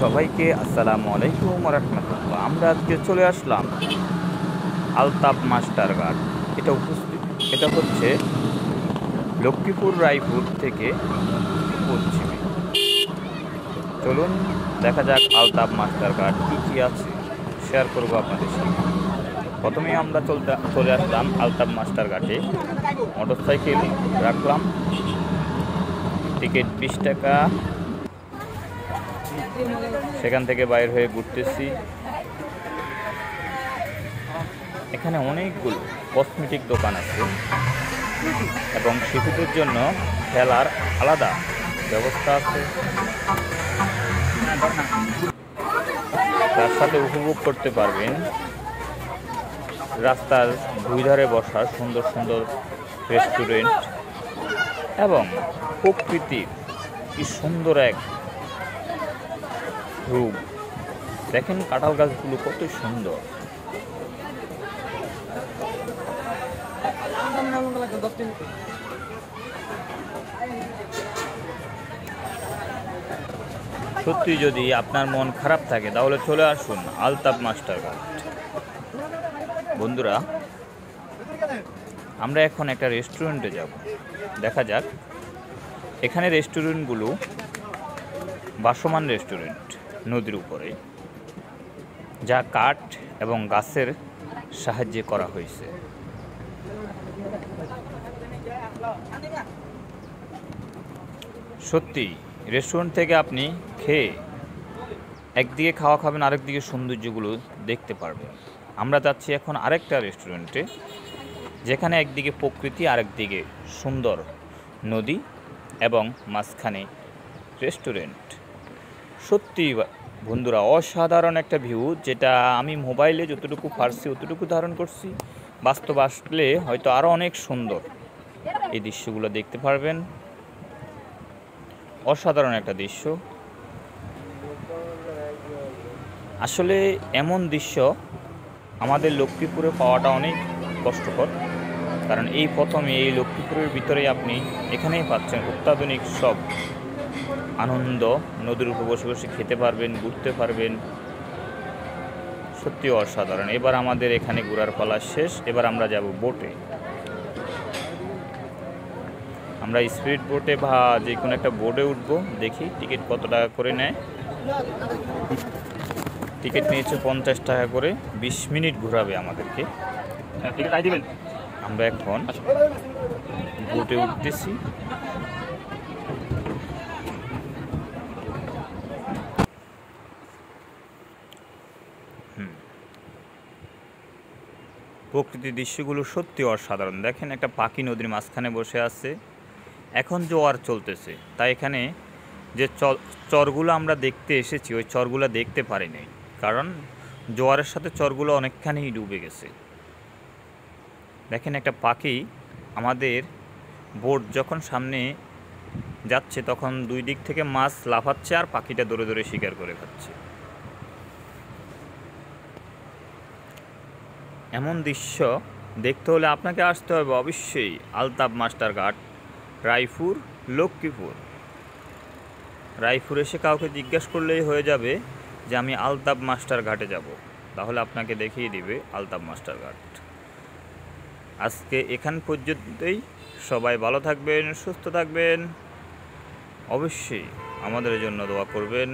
সবাইকে আসসালামু আলাইকুম ওয়া রাহমাতুল্লাহ। আমরা আজকে চলে আসলাম আলতাফ মাস্টার ঘাট। এটা হচ্ছে লক্ষ্মীপুর রায়পুর থেকে পশ্চিমে। চলুন দেখা যাক আলতাফ মাস্টার ঘাট কী কী আছে, শেয়ার করব আপনাদের সাথে। প্রথমেই আমরা চলে আসলাম আলতাফ মাস্টার ঘাটে। মোটরসাইকেল রাখলাম, টিকিট 20 টাকা। সেখান থেকে বাইর হয়ে ঘুরতেছি। এখানে অনেকগুলো কসমেটিক দোকান আছে এবং শিশুদের জন্য খেলার আলাদা ব্যবস্থা আছে। তার সাথে উপভোগ করতে পারবেন রাস্তার দুই ধারে বসা সুন্দর সুন্দর রেস্টুরেন্ট এবং প্রকৃতির কি সুন্দর এক রূপ। দেখেন কাঁঠাল গাছগুলো কত সুন্দর। সত্যি যদি আপনার মন খারাপ থাকে তাহলে চলে আসুন আলতাফ মাস্টার ঘাট। বন্ধুরা, আমরা এখন একটা রেস্টুরেন্টে যাব। দেখা যাক এখানে রেস্টুরেন্টগুলো ভাসমান রেস্টুরেন্ট নদীর উপরে, যা কাঠ এবং গাছের সাহায্যে করা হয়েছে। সত্যি রেস্টুরেন্ট থেকে আপনি খেয়ে একদিকে খাওয়া খাবেন, আরেকদিকে সৌন্দর্যগুলো দেখতে পারবেন। আমরা যাচ্ছি এখন আরেকটা রেস্টুরেন্টে, যেখানে একদিকে প্রকৃতি আরেকদিকে সুন্দর নদী এবং মাঝখানে রেস্টুরেন্ট। সত্যি বন্ধুরা অসাধারণ একটা ভিউ, যেটা আমি মোবাইলে যতটুকু পারছি অতটুকু ধারণ করছি। বাস্তব আসলে হয়তো আরও অনেক সুন্দর এই দৃশ্যগুলো দেখতে পারবেন। অসাধারণ একটা দৃশ্য। আসলে এমন দৃশ্য আমাদের লক্ষ্মীপুরে পাওয়াটা অনেক কষ্টকর, কারণ এই প্রথমে এই লক্ষ্মীপুরের ভিতরে আপনি এখানেই পাচ্ছেন অত্যাধুনিক সব আনন্দ। নদীর উপর বসে বসে খেতে পারবেন, ঘুরতে পারবেন। সত্যি অসাধারণ। এবার আমাদের এখানে ঘোরার পালা শেষ। এবার আমরা যাব বোটে। আমরা স্পিড বোটে বা যে কোনো একটা বোটে উঠবো। দেখি টিকিট কত টাকা করে নেয়। টিকিট নিয়েছে 50 টাকা করে। 20 মিনিট ঘোরাবে আমাদেরকে। আমরা এখন বোটে উঠতেছি। প্রকৃতির দৃশ্যগুলো সত্যি অসাধারণ। দেখেন একটা পাখি নদীর মাঝখানে বসে আছে। এখন জোয়ার চলতেছে, তাই এখানে যে চরগুলো আমরা দেখতে এসেছি ওই চরগুলো দেখতে পারিনি, কারণ জোয়ারের সাথে চরগুলো অনেকখানি ডুবে গেছে। দেখেন একটা পাখি আমাদের বোট যখন সামনে যাচ্ছে তখন দুই দিক থেকে মাছ লাফাচ্ছে আর পাখিটা দৌড়ে দৌড়ে শিকার করে খাচ্ছে। এমন দৃশ্য দেখতে হলে আপনাকে আসতে হবে অবশ্যই আলতাফ মাস্টার ঘাট, রায়পুর, লক্ষ্মীপুর। রায়পুর এসে কাউকে জিজ্ঞাসা করলেই হয়ে যাবে যে আমি আলতাফ মাস্টার ঘাটে যাব, তাহলে আপনাকে দেখিয়ে দিবে আলতাফ মাস্টার ঘাট। আজকে এখান পর্যন্তই। সবাই ভালো থাকবেন, সুস্থ থাকবেন। অবশ্যই আমাদের জন্য দোয়া করবেন।